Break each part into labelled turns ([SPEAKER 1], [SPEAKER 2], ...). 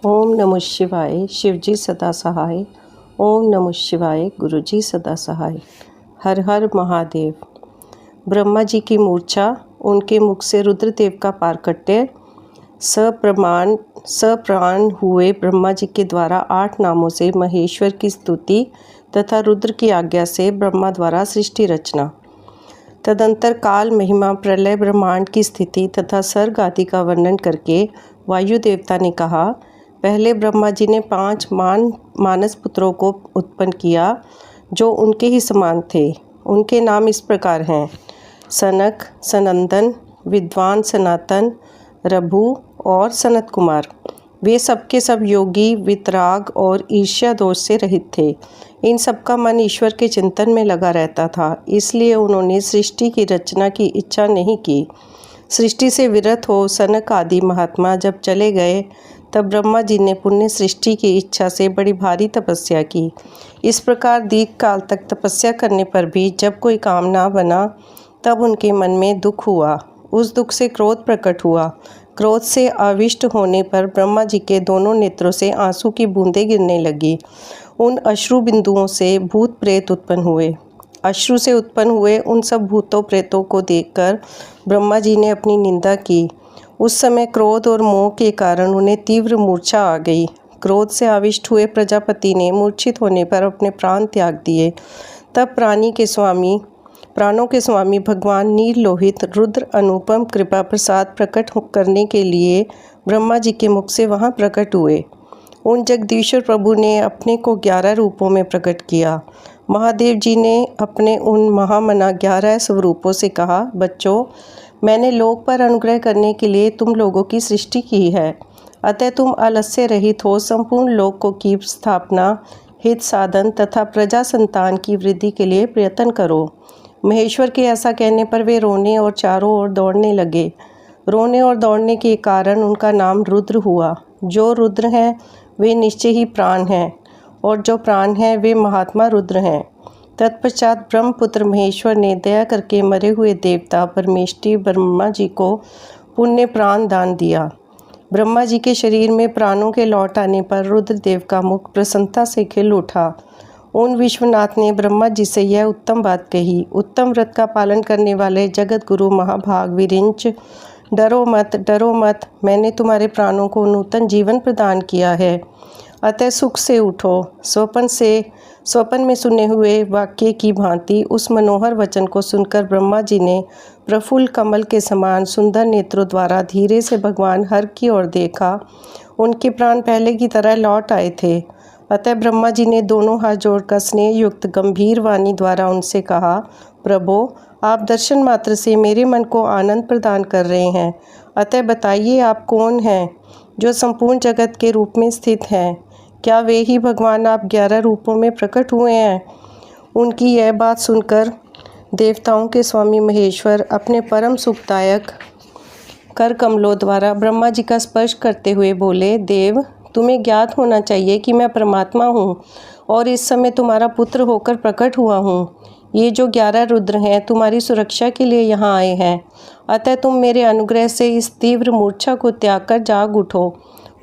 [SPEAKER 1] ओम नमः शिवाय। शिवजी सदा सहाय। ओम नमः शिवाय। गुरुजी सदा सहाय। हर हर महादेव। ब्रह्मा जी की मूर्छा, उनके मुख से रुद्रदेव का पारकट्य, सप्राण हुए ब्रह्मा जी के द्वारा 8 नामों से महेश्वर की स्तुति तथा रुद्र की आज्ञा से ब्रह्मा द्वारा सृष्टि रचना। तदंतर काल महिमा, प्रलय, ब्रह्मांड की स्थिति तथा सर्ग आदि का वर्णन करके वायु देवता ने कहा, पहले ब्रह्मा जी ने 5 मानस पुत्रों को उत्पन्न किया जो उनके ही समान थे। उनके नाम इस प्रकार हैं: सनक, सनंदन, विद्वान, सनातन, रभु और सनत कुमार। वे सबके सब योगी, वितराग और ईर्ष्या दोष से रहित थे। इन सबका मन ईश्वर के चिंतन में लगा रहता था, इसलिए उन्होंने सृष्टि की रचना की इच्छा नहीं की। सृष्टि से विरत हो सनक आदि महात्मा जब चले गए, तब ब्रह्मा जी ने पुण्य सृष्टि की इच्छा से बड़ी भारी तपस्या की। इस प्रकार दीर्घ काल तक तपस्या करने पर भी जब कोई काम ना बना, तब उनके मन में दुख हुआ। उस दुख से क्रोध प्रकट हुआ। क्रोध से आविष्ट होने पर ब्रह्मा जी के दोनों नेत्रों से आंसू की बूंदें गिरने लगी। उन अश्रु बिंदुओं से भूत प्रेत उत्पन्न हुए। अश्रु से उत्पन्न हुए उन सब भूतों प्रेतों को देखकर ब्रह्मा जी ने अपनी निंदा की। उस समय क्रोध और मोह के कारण उन्हें तीव्र मूर्छा आ गई। क्रोध से आविष्ट हुए प्रजापति ने मूर्छित होने पर अपने प्राण त्याग दिए। तब प्राणों के स्वामी भगवान नीललोहित रुद्र अनुपम कृपा प्रसाद प्रकट करने के लिए ब्रह्मा जी के मुख से वहां प्रकट हुए। उन जगदीश्वर प्रभु ने अपने को 11 रूपों में प्रकट किया। महादेव जी ने अपने उन महामना 11 स्वरूपों से कहा, बच्चों, मैंने लोक पर अनुग्रह करने के लिए तुम लोगों की सृष्टि की है, अतः तुम आलस्य रहित हो संपूर्ण लोकों की स्थापना, हित साधन तथा प्रजा संतान की वृद्धि के लिए प्रयत्न करो। महेश्वर के ऐसा कहने पर वे रोने और चारों ओर दौड़ने लगे। रोने और दौड़ने के कारण उनका नाम रुद्र हुआ। जो रुद्र हैं वे निश्चय ही प्राण हैं, और जो प्राण हैं वे महात्मा रुद्र हैं। तत्पश्चात ब्रह्मपुत्र महेश्वर ने दया करके मरे हुए देवता परमेष्टि ब्रह्मा जी को पुण्य प्राण दान दिया। ब्रह्मा जी के शरीर में प्राणों के लौट आने पर रुद्रदेव का मुख प्रसन्नता से खिल उठा। उन विश्वनाथ ने ब्रह्मा जी से यह उत्तम बात कही, उत्तम व्रत का पालन करने वाले जगत गुरु महाभाग विरिंच, डरो मत, मैंने तुम्हारे प्राणों को नूतन जीवन प्रदान किया है, अतः सुख से उठो। स्वप्न में सुने हुए वाक्य की भांति उस मनोहर वचन को सुनकर ब्रह्मा जी ने प्रफुल्ल कमल के समान सुंदर नेत्रों द्वारा धीरे से भगवान हर की ओर देखा। उनके प्राण पहले की तरह लौट आए थे। अतः ब्रह्मा जी ने दोनों हाथ जोड़कर स्नेह युक्त गंभीर वाणी द्वारा उनसे कहा, प्रभो, आप दर्शन मात्र से मेरे मन को आनंद प्रदान कर रहे हैं, अतः बताइए आप कौन हैं जो संपूर्ण जगत के रूप में स्थित हैं? क्या वे ही भगवान आप 11 रूपों में प्रकट हुए हैं? उनकी यह बात सुनकर देवताओं के स्वामी महेश्वर अपने परम सुखदायक कर कमलों द्वारा ब्रह्मा जी का स्पर्श करते हुए बोले, देव, तुम्हें ज्ञात होना चाहिए कि मैं परमात्मा हूँ और इस समय तुम्हारा पुत्र होकर प्रकट हुआ हूँ। ये जो 11 रुद्र हैं तुम्हारी सुरक्षा के लिए यहाँ आए हैं, अतः तुम मेरे अनुग्रह से इस तीव्र मूर्छा को त्याग कर जाग उठो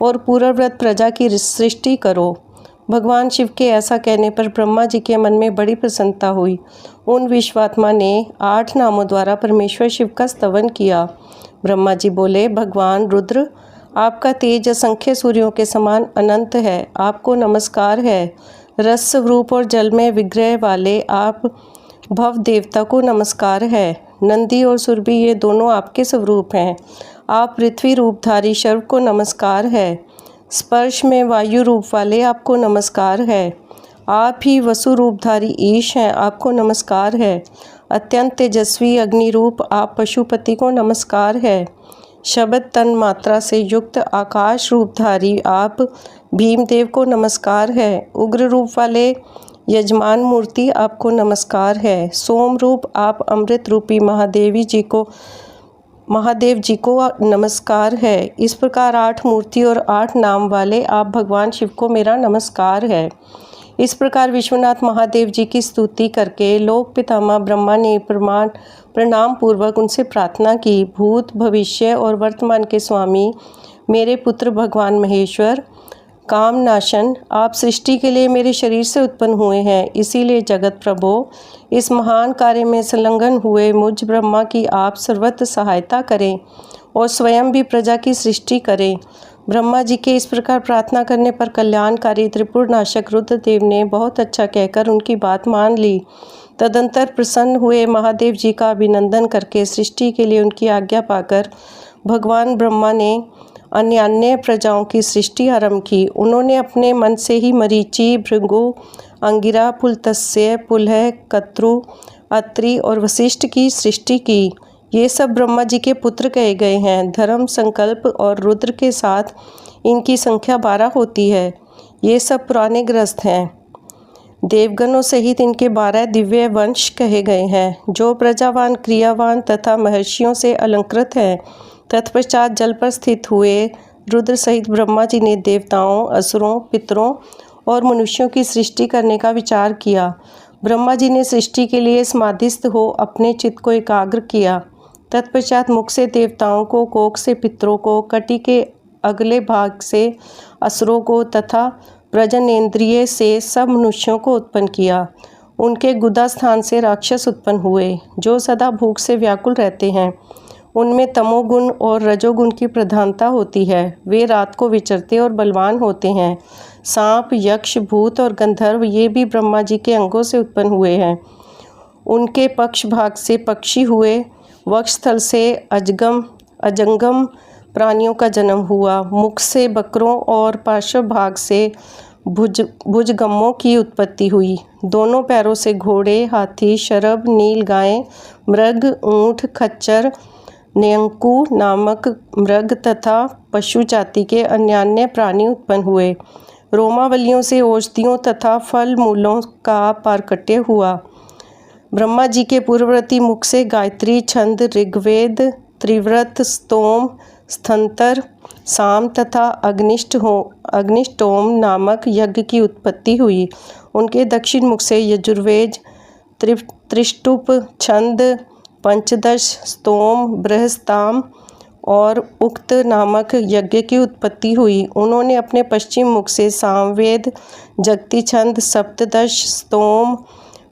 [SPEAKER 1] और पूर्वव्रत प्रजा की सृष्टि करो। भगवान शिव के ऐसा कहने पर ब्रह्मा जी के मन में बड़ी प्रसन्नता हुई। उन विश्वात्मा ने 8 नामों द्वारा परमेश्वर शिव का स्तवन किया। ब्रह्मा जी बोले, भगवान रुद्र, आपका तेज असंख्य सूर्यों के समान अनंत है, आपको नमस्कार है। रस स्वरूप और जल में विग्रह वाले आप भव देवता को नमस्कार है। नंदी और सुरभि ये दोनों आपके स्वरूप हैं। आप पृथ्वी रूपधारी शर्व को नमस्कार है। स्पर्श में वायु रूप वाले आपको नमस्कार है। आप ही वसु रूपधारी ईश हैं, आपको नमस्कार है। अत्यंत तेजस्वी अग्नि रूप आप पशुपति को नमस्कार है। शब्द तन मात्रा से युक्त आकाश रूपधारी आप भीमदेव को नमस्कार है। उग्र रूप वाले यजमान मूर्ति आपको नमस्कार है। सोम रूप आप अमृत रूपी महादेव जी को नमस्कार है। इस प्रकार 8 मूर्ति और 8 नाम वाले आप भगवान शिव को मेरा नमस्कार है। इस प्रकार विश्वनाथ महादेव जी की स्तुति करके लोक पितामह ब्रह्मा ने प्रणाम पूर्वक उनसे प्रार्थना की। भूत, भविष्य और वर्तमान के स्वामी मेरे पुत्र भगवान महेश्वर, काम नाशन, आप सृष्टि के लिए मेरे शरीर से उत्पन्न हुए हैं। इसीलिए जगत प्रभु, इस महान कार्य में संलग्न हुए मुझ ब्रह्मा की आप सर्वत्र सहायता करें और स्वयं भी प्रजा की सृष्टि करें। ब्रह्मा जी के इस प्रकार प्रार्थना करने पर कल्याणकारी त्रिपुरनाशक रुद्रदेव ने बहुत अच्छा कहकर उनकी बात मान ली। तदंतर प्रसन्न हुए महादेव जी का अभिनंदन करके सृष्टि के लिए उनकी आज्ञा पाकर भगवान ब्रह्मा ने अन्य प्रजाओं की सृष्टि आरंभ की। उन्होंने अपने मन से ही मरीचि, भृगु, अंगिरा, पुलत्स्य, पुलह, कत्रु, अत्रि और वशिष्ठ की सृष्टि की। ये सब ब्रह्मा जी के पुत्र कहे गए हैं। धर्म, संकल्प और रुद्र के साथ इनकी संख्या 12 होती है। ये सब पुराने ग्रस्त हैं। देवगणों सहित इनके 12 दिव्य वंश कहे गए हैं, जो प्रजावान, क्रियावान तथा महर्षियों से अलंकृत हैं। तत्पश्चात जल पर स्थित हुए रुद्र सहित ब्रह्मा जी ने देवताओं, असुरों, पितरों और मनुष्यों की सृष्टि करने का विचार किया। ब्रह्मा जी ने सृष्टि के लिए समाधिस्थ हो अपने चित्त को एकाग्र किया। तत्पश्चात मुख से देवताओं को, कोख से पितरों को, कटी के अगले भाग से असुरों को तथा प्रजनेन्द्रिय से सब मनुष्यों को उत्पन्न किया। उनके गुदा स्थान से राक्षस उत्पन्न हुए, जो सदा भूख से व्याकुल रहते हैं। उनमें तमोगुण और रजोगुण की प्रधानता होती है। वे रात को विचरते और बलवान होते हैं। सांप, यक्ष, भूत और गंधर्व ये भी ब्रह्मा जी के अंगों से उत्पन्न हुए हैं। उनके पक्ष भाग से पक्षी हुए। वक्षस्थल से अजंगम प्राणियों का जन्म हुआ। मुख से बकरों और पार्श्व भाग से भुजगम्मों की उत्पत्ति हुई। दोनों पैरों से घोड़े, हाथी, शरभ, नील गायें, मृग, ऊंट, खच्चर, न्यंकू नामक मृग तथा पशु जाति के अन्य प्राणी उत्पन्न हुए। रोमावलियों से औषधियों तथा फल मूलों का पारकट्य हुआ। ब्रह्मा जी के पूर्ववर्ती मुख से गायत्री, छंद, ऋग्वेद, त्रिव्रत, स्तोम, स्थंतर, साम तथा अग्निष्टोम नामक यज्ञ की उत्पत्ति हुई। उनके दक्षिण मुख से यजुर्वेद, त्रिष्टुप, छंद, पंचदश, स्तोम, बृहस्ताम और उक्त नामक यज्ञ की उत्पत्ति हुई। उन्होंने अपने पश्चिम मुख से सामवेद, जगती छंद, सप्तदश, स्तोम,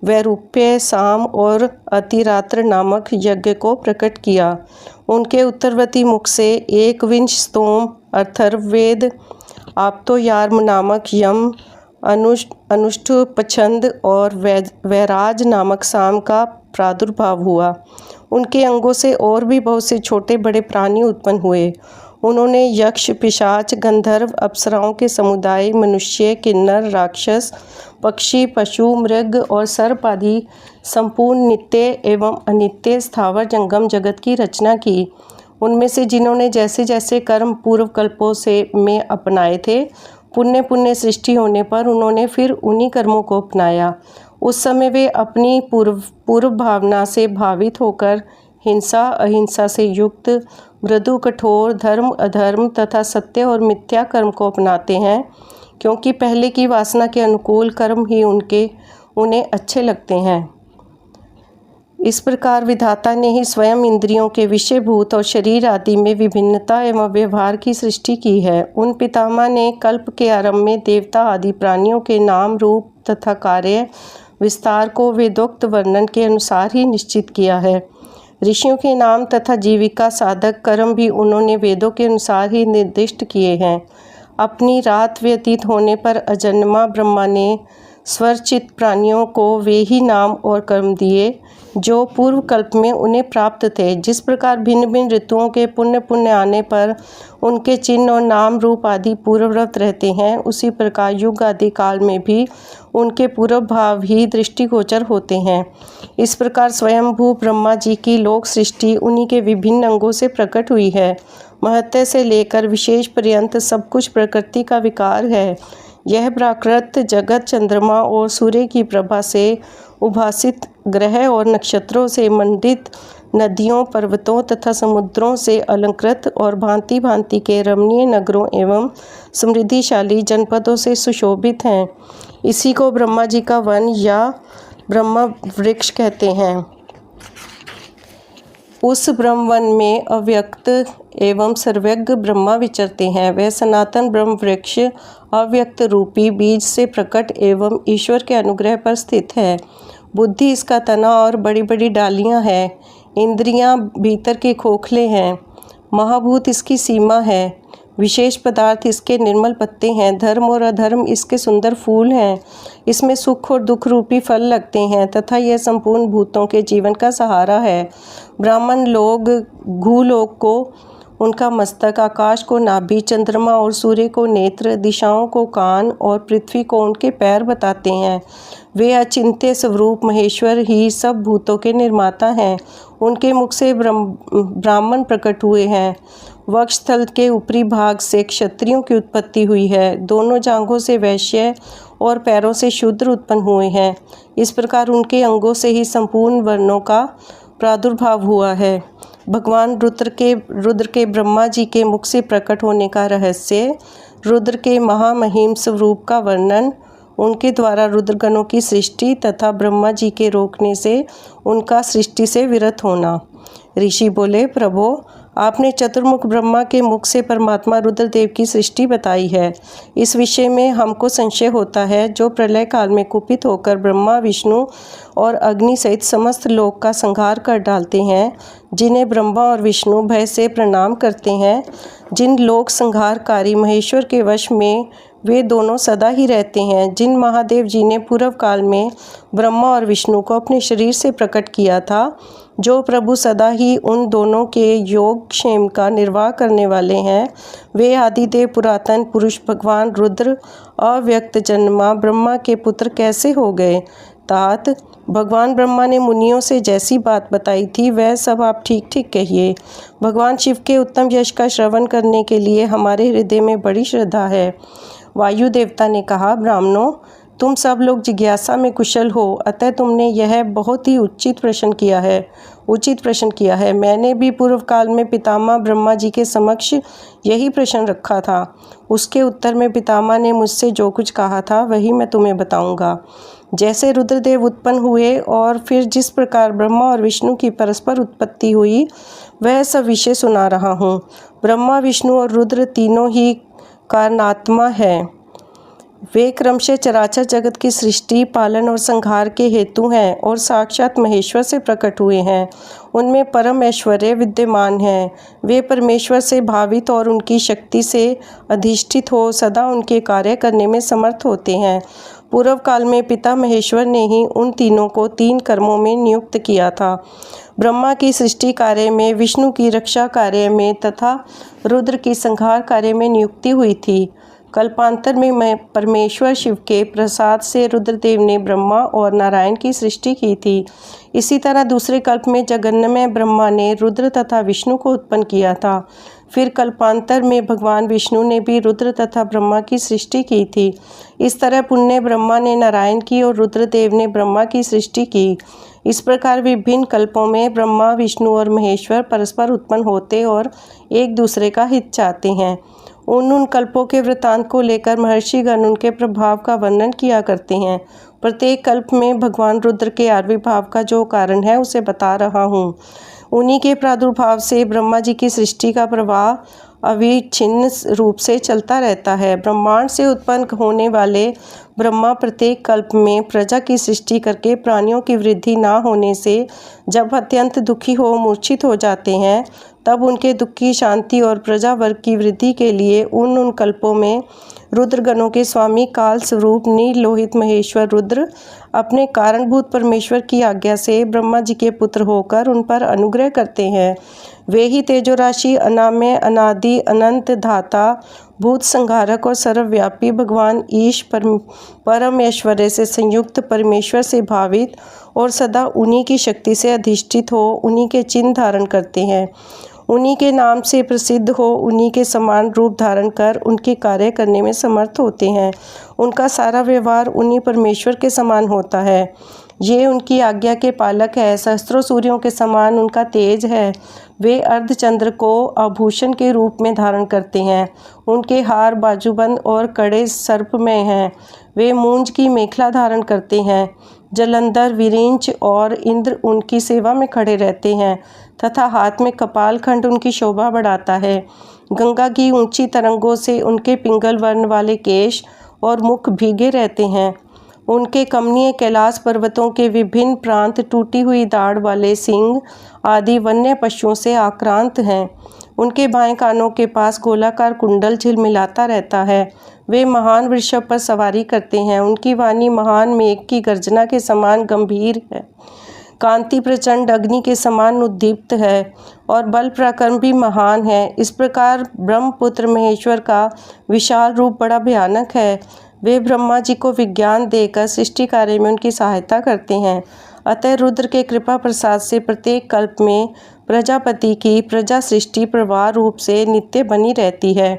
[SPEAKER 1] वैरूप्य, साम और अतिरात्र नामक यज्ञ को प्रकट किया। उनके उत्तरवर्ती मुख से एकविंश स्तोम, अथर्ववेद, आप्तोयार्म नामक यम, अनुष्ठुप छंद और वैराज नामक साम का प्रादुर्भाव हुआ। उनके अंगों से और भी बहुत से छोटे बड़े प्राणी उत्पन्न हुए। उन्होंने यक्ष, पिशाच, गंधर्व, अप्सराओं के समुदाय, मनुष्य, किन्नर, राक्षस, पक्षी, पशु, मृग और सर्प आदि संपूर्ण नित्य एवं अनित्य स्थावर जंगम जगत की रचना की। उनमें से जिन्होंने जैसे जैसे कर्म पूर्व कल्पों में अपनाए थे, पुण्य सृष्टि होने पर उन्होंने फिर उन्हीं कर्मों को अपनाया। उस समय वे अपनी पूर्व भावना से भावित होकर हिंसा, अहिंसा से युक्त, मृदु, कठोर, धर्म, अधर्म तथा सत्य और मिथ्या कर्म को अपनाते हैं, क्योंकि पहले की वासना के अनुकूल कर्म ही उन्हें अच्छे लगते हैं। इस प्रकार विधाता ने ही स्वयं इंद्रियों के विषयभूत और शरीर आदि में विभिन्नता एवं व्यवहार की सृष्टि की है। उन पितामह ने कल्प के आरंभ में देवता आदि प्राणियों के नाम, रूप तथा कार्य विस्तार को वेदोक्त वर्णन के अनुसार ही निश्चित किया है। ऋषियों के नाम तथा जीविका साधक कर्म भी उन्होंने वेदों के अनुसार ही निर्दिष्ट किए हैं। अपनी रात व्यतीत होने पर अजन्मा ब्रह्मा ने स्वरचित प्राणियों को वे ही नाम और कर्म दिए जो पूर्व कल्प में उन्हें प्राप्त थे। जिस प्रकार भिन्न भिन्न ऋतुओं के पुण्य आने पर उनके चिन्ह और नाम रूप आदि पूर्ववत रहते हैं, उसी प्रकार युग आदि काल में भी उनके पूर्व भाव ही दृष्टिगोचर होते हैं। इस प्रकार स्वयंभू ब्रह्मा जी की लोक सृष्टि उन्हीं के विभिन्न अंगों से प्रकट हुई है। महत्व से लेकर विशेष पर्यंत सब कुछ प्रकृति का विकार है। यह प्राकृत जगत चंद्रमा और सूर्य की प्रभा से उभासित, ग्रह और नक्षत्रों से मंडित, नदियों, पर्वतों तथा समुद्रों से अलंकृत और भांति भांति के रमणीय नगरों एवं समृद्धिशाली जनपदों से सुशोभित हैं। इसी को ब्रह्मा जी का वन या ब्रह्म वृक्ष कहते हैं। उस ब्रह्मवन में अव्यक्त एवं सर्वज्ञ ब्रह्मा विचरते हैं। वह सनातन ब्रह्म वृक्ष अव्यक्त रूपी बीज से प्रकट एवं ईश्वर के अनुग्रह पर स्थित है। बुद्धि इसका तना और बड़ी बड़ी डालियां हैं। इंद्रियां भीतर के खोखले हैं। महाभूत इसकी सीमा है। विशेष पदार्थ इसके निर्मल पत्ते हैं। धर्म और अधर्म इसके सुंदर फूल हैं। इसमें सुख और दुख रूपी फल लगते हैं तथा यह संपूर्ण भूतों के जीवन का सहारा है। ब्राह्मण लोग भूलोक को उनका मस्तक, आकाश को नाभि, चंद्रमा और सूर्य को नेत्र, दिशाओं को कान और पृथ्वी को उनके पैर बताते हैं। वे अचिंत्य स्वरूप महेश्वर ही सब भूतों के निर्माता हैं। उनके मुख से ब्राह्मण प्रकट हुए हैं। वक्षस्थल के ऊपरी भाग से क्षत्रियों की उत्पत्ति हुई है। दोनों जांघों से वैश्य और पैरों से शूद्र उत्पन्न हुए हैं। इस प्रकार उनके अंगों से ही संपूर्ण वर्णों का प्रादुर्भाव हुआ है। भगवान रुद्र के ब्रह्मा जी के मुख से प्रकट होने का रहस्य, रुद्र के महामहिम स्वरूप का वर्णन, उनके द्वारा रुद्रगणों की सृष्टि तथा ब्रह्मा जी के रोकने से उनका सृष्टि से विरत होना। ऋषि बोले, प्रभो, आपने चतुर्मुख ब्रह्मा के मुख से परमात्मा रुद्रदेव की सृष्टि बताई है। इस विषय में हमको संशय होता है। जो प्रलय काल में कुपित होकर ब्रह्मा, विष्णु और अग्नि सहित समस्त लोक का संहार कर डालते हैं, जिन्हें ब्रह्मा और विष्णु भय से प्रणाम करते हैं, जिन लोक संहारकारी महेश्वर के वश में वे दोनों सदा ही रहते हैं, जिन महादेव जी ने पूर्व काल में ब्रह्मा और विष्णु को अपने शरीर से प्रकट किया था, जो प्रभु सदा ही उन दोनों के योग क्षेम का निर्वाह करने वाले हैं, वे आदिदेव पुरातन पुरुष भगवान रुद्र अव्यक्त जन्मा ब्रह्मा के पुत्र कैसे हो गए? तात, भगवान ब्रह्मा ने मुनियों से जैसी बात बताई थी वह सब आप ठीक ठीक कहिए। भगवान शिव के उत्तम यश का श्रवण करने के लिए हमारे हृदय में बड़ी श्रद्धा है। वायु देवता ने कहा, ब्राह्मणों, तुम सब लोग जिज्ञासा में कुशल हो, अतः तुमने यह बहुत ही उचित प्रश्न किया है। मैंने भी पूर्व काल में पितामह ब्रह्मा जी के समक्ष यही प्रश्न रखा था। उसके उत्तर में पितामह ने मुझसे जो कुछ कहा था वही मैं तुम्हें बताऊंगा। जैसे रुद्रदेव उत्पन्न हुए और फिर जिस प्रकार ब्रह्मा और विष्णु की परस्पर उत्पत्ति हुई, वह सब विषय सुना रहा हूँ। ब्रह्मा, विष्णु और रुद्र तीनों ही कारणात्मा है। वे क्रमशः चराचर जगत की सृष्टि, पालन और संहार के हेतु हैं और साक्षात महेश्वर से प्रकट हुए हैं। उनमें परम ऐश्वर्य विद्यमान है। वे परमेश्वर से भावित और उनकी शक्ति से अधिष्ठित हो सदा उनके कार्य करने में समर्थ होते हैं। पूर्व काल में पिता महेश्वर ने ही उन तीनों को 3 कर्मों में नियुक्त किया था। ब्रह्मा की सृष्टि कार्य में, विष्णु की रक्षा कार्य में तथा रुद्र की संहार कार्य में नियुक्ति हुई थी। कल्पांतर में परमेश्वर शिव के प्रसाद से रुद्रदेव ने ब्रह्मा और नारायण की सृष्टि की थी। इसी तरह दूसरे कल्प में जगन्नमय ब्रह्मा ने रुद्र तथा विष्णु को उत्पन्न किया था। फिर कल्पांतर में भगवान विष्णु ने भी रुद्र तथा ब्रह्मा की सृष्टि की थी। इस तरह पुण्य ब्रह्मा ने नारायण की और रुद्रदेव ने ब्रह्मा की सृष्टि की। इस प्रकार विभिन्न कल्पों में ब्रह्मा, विष्णु और महेश्वर परस्पर उत्पन्न होते और एक दूसरे का हित चाहते हैं। उन कल्पों के वृत्तांत को लेकर महर्षिगण उनके प्रभाव का वर्णन किया करते हैं। प्रत्येक कल्प में भगवान रुद्र के आविर्भाव का जो कारण है उसे बता रहा हूँ। उन्हीं के प्रादुर्भाव से ब्रह्मा जी की सृष्टि का प्रवाह अविच्छिन्न रूप से चलता रहता है। ब्रह्मांड से उत्पन्न होने वाले ब्रह्मा प्रत्येक कल्प में प्रजा की सृष्टि करके प्राणियों की वृद्धि न होने से जब अत्यंत दुखी हो मूर्छित हो जाते हैं, तब उनके दुख की शांति और प्रजा वर्ग की वृद्धि के लिए उन कल्पों में रुद्रगणों के स्वामी काल स्वरूप नीलोहित महेश्वर रुद्र अपने कारणभूत परमेश्वर की आज्ञा से ब्रह्मा जी के पुत्र होकर उन पर अनुग्रह करते हैं। वे ही तेजोराशि, अनामय, अनादि, अनंत, धाता, भूत संहारक और सर्वव्यापी भगवान ईश परम ऐश्वर्य से संयुक्त परमेश्वर से भावित और सदा उन्हीं की शक्ति से अधिष्ठित हो उन्हीं के चिन्ह धारण करते हैं। उन्हीं के नाम से प्रसिद्ध हो उन्हीं के समान रूप धारण कर उनके कार्य करने में समर्थ होते हैं। उनका सारा व्यवहार उन्हीं परमेश्वर के समान होता है। ये उनकी आज्ञा के पालक है। सहस्त्रों सूर्यों के समान उनका तेज है। वे अर्धचंद्र को आभूषण के रूप में धारण करते हैं। उनके हार, बाजूबंद और कड़े सर्प में हैं। वे मूंज की मेखला धारण करते हैं। जलंधर, विरिंच और इंद्र उनकी सेवा में खड़े रहते हैं तथा हाथ में कपाल खंड उनकी शोभा बढ़ाता है। गंगा की ऊंची तरंगों से उनके पिंगल वर्ण वाले केश और मुख भीगे रहते हैं। उनके कमनीय कैलाश पर्वतों के विभिन्न प्रांत टूटी हुई दाढ़ वाले सिंह आदि वन्य पशुओं से आक्रांत हैं। उनके बाएं कानों के पास गोलाकार कुंडल झिलमिलाता रहता है। वे महान वृषभ पर सवारी करते हैं। उनकी वाणी महान मेघ की गर्जना के समान गंभीर है। कांति प्रचंड अग्नि के समान उद्दीप्त है और बल पराक्रम भी महान है। इस प्रकार ब्रह्मपुत्र महेश्वर का विशाल रूप बड़ा भयानक है। वे ब्रह्मा जी को विज्ञान देकर सृष्टि कार्य में उनकी सहायता करते हैं। अतः रुद्र के कृपा प्रसाद से प्रत्येक कल्प में प्रजापति की प्रजा सृष्टि प्रवाह रूप से नित्य बनी रहती है।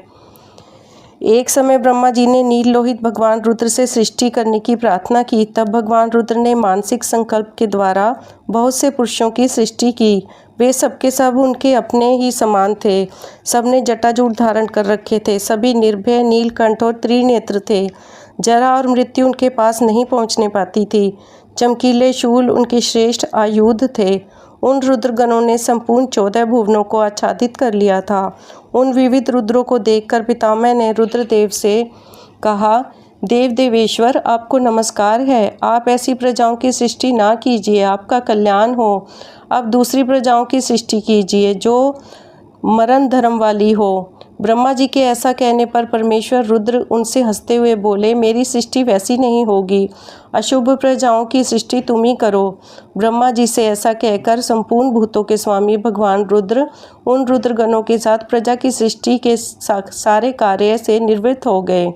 [SPEAKER 1] एक समय ब्रह्मा जी ने नील लोहित भगवान रुद्र से सृष्टि करने की प्रार्थना की। तब भगवान रुद्र ने मानसिक संकल्प के द्वारा बहुत से पुरुषों की सृष्टि की। वे सबके सब उनके अपने ही समान थे। सबने जटाजूट धारण कर रखे थे। सभी निर्भय, नीलकंठ और त्रिनेत्र थे। जरा और मृत्यु उनके पास नहीं पहुंचने पाती थी। चमकीले शूल उनके श्रेष्ठ आयुध थे। उन रुद्रगणों ने संपूर्ण 14 भुवनों को आच्छादित कर लिया था। उन विविध रुद्रों को देखकर पितामह ने रुद्रदेव से कहा, देव देवेश्वर, आपको नमस्कार है। आप ऐसी प्रजाओं की सृष्टि ना कीजिए, आपका कल्याण हो। आप दूसरी प्रजाओं की सृष्टि कीजिए जो मरण धर्म वाली हो। ब्रह्मा जी के ऐसा कहने पर परमेश्वर रुद्र उनसे हंसते हुए बोले, मेरी सृष्टि वैसी नहीं होगी। अशुभ प्रजाओं की सृष्टि तुम ही करो। ब्रह्मा जी से ऐसा कहकर संपूर्ण भूतों के स्वामी भगवान रुद्र उन रुद्रगणों के साथ प्रजा की सृष्टि के सारे कार्य से निवृत्त हो गए।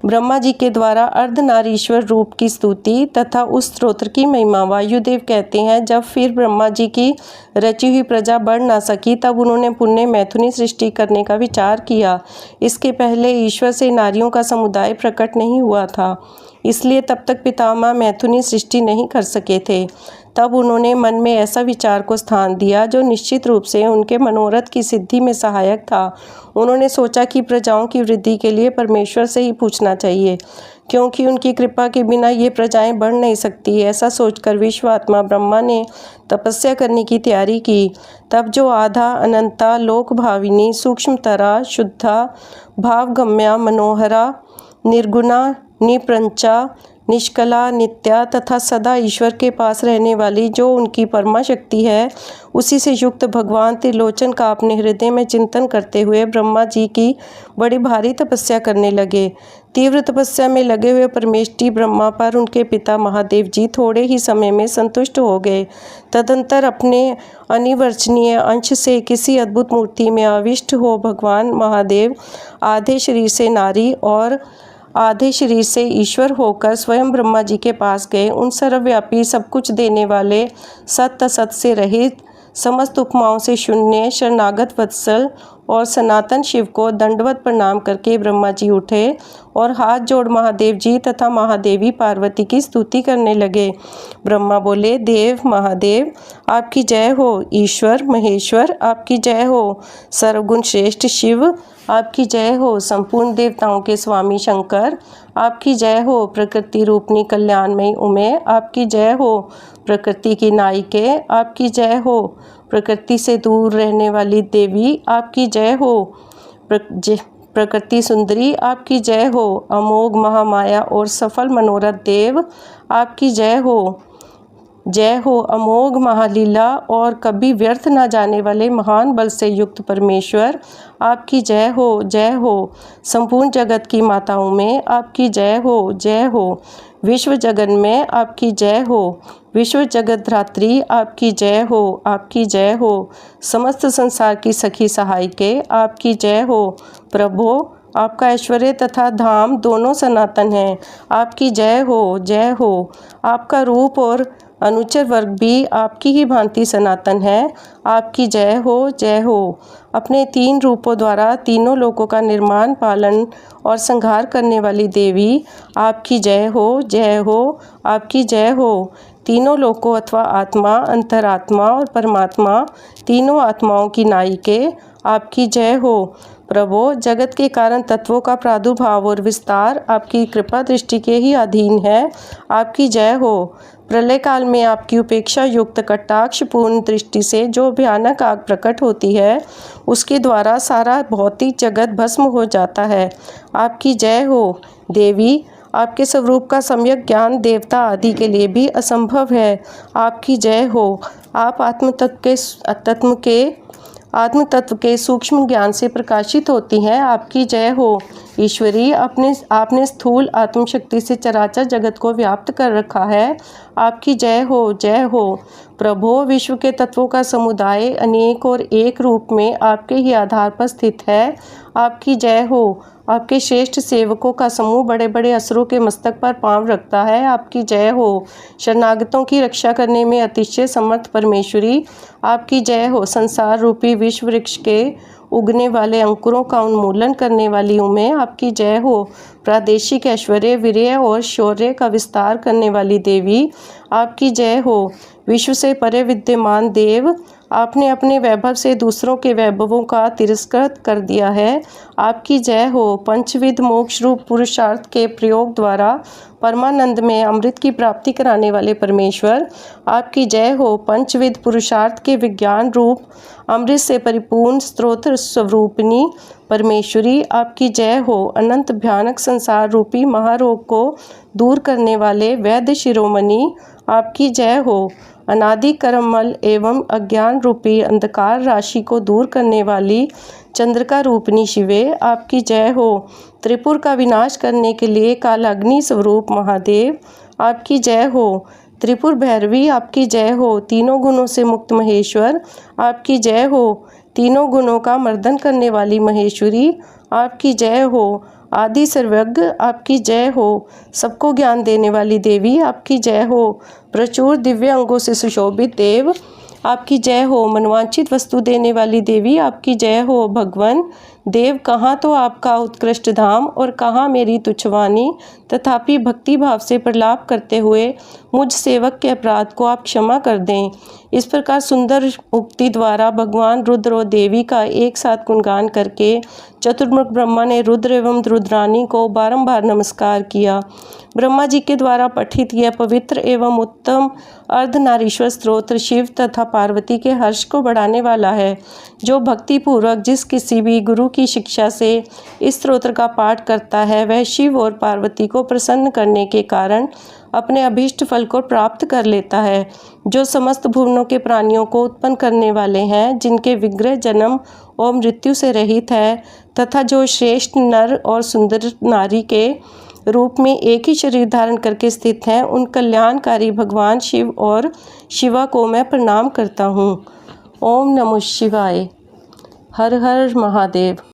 [SPEAKER 1] ब्रह्मा जी के द्वारा अर्धनारीश्वर रूप की स्तुति तथा उस स्तोत्र की महिमा वायुदेव कहते हैं, जब फिर ब्रह्मा जी की रची हुई प्रजा बढ़ ना सकी तब उन्होंने पुण्य मैथुनी सृष्टि करने का विचार किया। इसके पहले ईश्वर से नारियों का समुदाय प्रकट नहीं हुआ था, इसलिए तब तक पितामह मैथुनी सृष्टि नहीं कर सके थे। तब उन्होंने मन में ऐसा विचार को स्थान दिया जो निश्चित रूप से उनके मनोरथ की सिद्धि में सहायक था। उन्होंने सोचा कि प्रजाओं की वृद्धि के लिए परमेश्वर से ही पूछना चाहिए, क्योंकि उनकी कृपा के बिना ये प्रजाएं बढ़ नहीं सकती। ऐसा सोचकर विश्वात्मा ब्रह्मा ने तपस्या करने की तैयारी की। तब जो आधा अनंता, लोक भाविनी, सूक्ष्मतरा, शुद्धा, भावगम्या, मनोहरा, निर्गुणा, निप्रंचा, निष्कला, नित्या तथा सदा ईश्वर के पास रहने वाली जो उनकी परमा शक्ति है, उसी से युक्त भगवान त्रिलोचन का अपने हृदय में चिंतन करते हुए ब्रह्मा जी की बड़ी भारी तपस्या करने लगे। तीव्र तपस्या में लगे हुए परमेष्ठी ब्रह्मा पर उनके पिता महादेव जी थोड़े ही समय में संतुष्ट हो गए। तदंतर अपने अनिर्वचनीय अंश से किसी अद्भुत मूर्ति में आविष्ट हो भगवान महादेव आधे शरीर से नारी और आधे शरीर से ईश्वर होकर स्वयं ब्रह्मा जी के पास गए। उन सर्वव्यापी, सब कुछ देने वाले, सत्य असत से रहित, समस्त उपमाओं से शून्य, शरणागत वत्सल और सनातन शिव को दंडवत प्रणाम करके ब्रह्मा जी उठे और हाथ जोड़ महादेव जी तथा महादेवी पार्वती की स्तुति करने लगे। ब्रह्मा बोले, देव महादेव आपकी जय हो। ईश्वर महेश्वर आपकी जय हो। सर्वगुण श्रेष्ठ शिव आपकी जय हो। संपूर्ण देवताओं के स्वामी शंकर आपकी जय हो। प्रकृति रूपनी कल्याणमयी उमे आपकी जय हो। प्रकृति की नायिके आपकी जय हो। प्रकृति से दूर रहने वाली देवी आपकी जय हो। प्रकृति सुंदरी आपकी जय हो। अमोघ महामाया और सफल मनोरथ देव आपकी जय हो। जय हो। अमोघ महालीला और कभी व्यर्थ न जाने वाले महान बल से युक्त परमेश्वर आपकी जय हो। जय हो। संपूर्ण जगत की माताओं में आपकी जय हो। जय हो। विश्व जगन में आपकी जय हो। विश्व जगत धात्री आपकी जय हो। आपकी जय हो। समस्त संसार की सखी सहायके आपकी जय हो। प्रभो आपका ऐश्वर्य तथा धाम दोनों सनातन हैं, आपकी जय हो। जय हो। आपका रूप और अनुचर वर्ग भी आपकी ही भांति सनातन है, आपकी जय हो। जय हो। अपने 3 रूपों द्वारा तीनों लोकों का निर्माण, पालन और संहार करने वाली देवी आपकी जय हो। जय हो। आपकी जय हो। तीनों लोकों अथवा आत्मा, अंतरात्मा और परमात्मा, तीनों आत्माओं की नायिके आपकी जय हो। प्रभो जगत के कारण तत्वों का प्रादुर्भाव और विस्तार आपकी कृपा दृष्टि के ही अधीन है, आपकी जय हो। प्रलय काल में आपकी उपेक्षा युक्त कटाक्षपूर्ण दृष्टि से जो भयानक आग प्रकट होती है, उसके द्वारा सारा भौतिक जगत भस्म हो जाता है। आपकी जय हो देवी। आपके स्वरूप का सम्यक ज्ञान देवता आदि के लिए भी असंभव है। आपकी जय हो। आप आत्म तत्व के सूक्ष्म ज्ञान से प्रकाशित होती हैं। आपकी जय हो ईश्वरी। आपने स्थूल आत्मशक्ति से चराचर जगत को व्याप्त कर रखा है। आपकी जय हो, जय हो प्रभो। विश्व के तत्वों का समुदाय अनेक और एक रूप में आपके ही आधार पर स्थित है। आपकी जय हो। आपके श्रेष्ठ सेवकों का समूह बड़े बड़े असुरों के मस्तक पर पांव रखता है। आपकी जय हो। शरणागतों की रक्षा करने में अतिशय समर्थ परमेश्वरी। आपकी जय हो। संसार रूपी विश्व वृक्ष के उगने वाले अंकुरों का उन्मूलन करने वाली उम्मे। आपकी जय हो। प्रादेशिक ऐश्वर्य, वीर्य और शौर्य का विस्तार करने वाली देवी। आपकी जय हो। विश्व से परे विद्यमान देव, आपने अपने वैभव से दूसरों के वैभवों का तिरस्कृत कर दिया है। आपकी जय हो। पंचविध मोक्ष रूप पुरुषार्थ के प्रयोग द्वारा परमानंद में अमृत की प्राप्ति कराने वाले परमेश्वर। आपकी जय हो। पंचविध पुरुषार्थ के विज्ञान रूप अमृत से परिपूर्ण स्रोत स्वरूपिणी परमेश्वरी। आपकी जय हो। अनंत भयानक संसार रूपी महारोग को दूर करने वाले वैद्य शिरोमणि। आपकी जय हो। अनादि कर्ममल एवं अज्ञान रूपी अंधकार राशि को दूर करने वाली चंद्रिका रूपिणी शिवे। आपकी जय हो। त्रिपुर का विनाश करने के लिए कालाग्नि स्वरूप महादेव। आपकी जय हो। त्रिपुर भैरवी। आपकी जय हो। तीनों गुणों से मुक्त महेश्वर। आपकी जय हो। तीनों गुणों का मर्दन करने वाली महेश्वरी। आपकी जय हो। आदि सर्वज्ञ। आपकी जय हो। सबको ज्ञान देने वाली देवी। आपकी जय हो। प्रचुर दिव्य अंगों से सुशोभित देव। आपकी जय हो। मनवांछित वस्तु देने वाली देवी। आपकी जय हो। भगवान देव, कहाँ तो आपका उत्कृष्ट धाम और कहाँ मेरी तुच्छवाणी। तथापि भक्ति भाव से प्रलाप करते हुए मुझ सेवक के अपराध को आप क्षमा कर दें। इस प्रकार सुंदर उक्ति द्वारा भगवान रुद्र और देवी का एक साथ गुणगान करके चतुर्मुख ब्रह्मा ने रुद्र एवं रुद्रानी को बारंबार नमस्कार किया। ब्रह्मा जी के द्वारा पठित यह पवित्र एवं उत्तम अर्धनारीश्वर स्तोत्र शिव तथा पार्वती के हर्ष को बढ़ाने वाला है। जो भक्तिपूर्वक जिस किसी भी गुरु की शिक्षा से इस स्तोत्र का पाठ करता है, वह शिव और पार्वती को प्रसन्न करने के कारण अपने अभीष्ट फल को प्राप्त कर लेता है। जो समस्त भुवनों के प्राणियों को उत्पन्न करने वाले हैं, जिनके विग्रह जन्म और मृत्यु से रहित है, तथा जो श्रेष्ठ नर और सुंदर नारी के रूप में एक ही शरीर धारण करके स्थित हैं, उन कल्याणकारी भगवान शिव और शिवा को मैं प्रणाम करता हूँ। ओम नमः शिवाय। हर हर महादेव।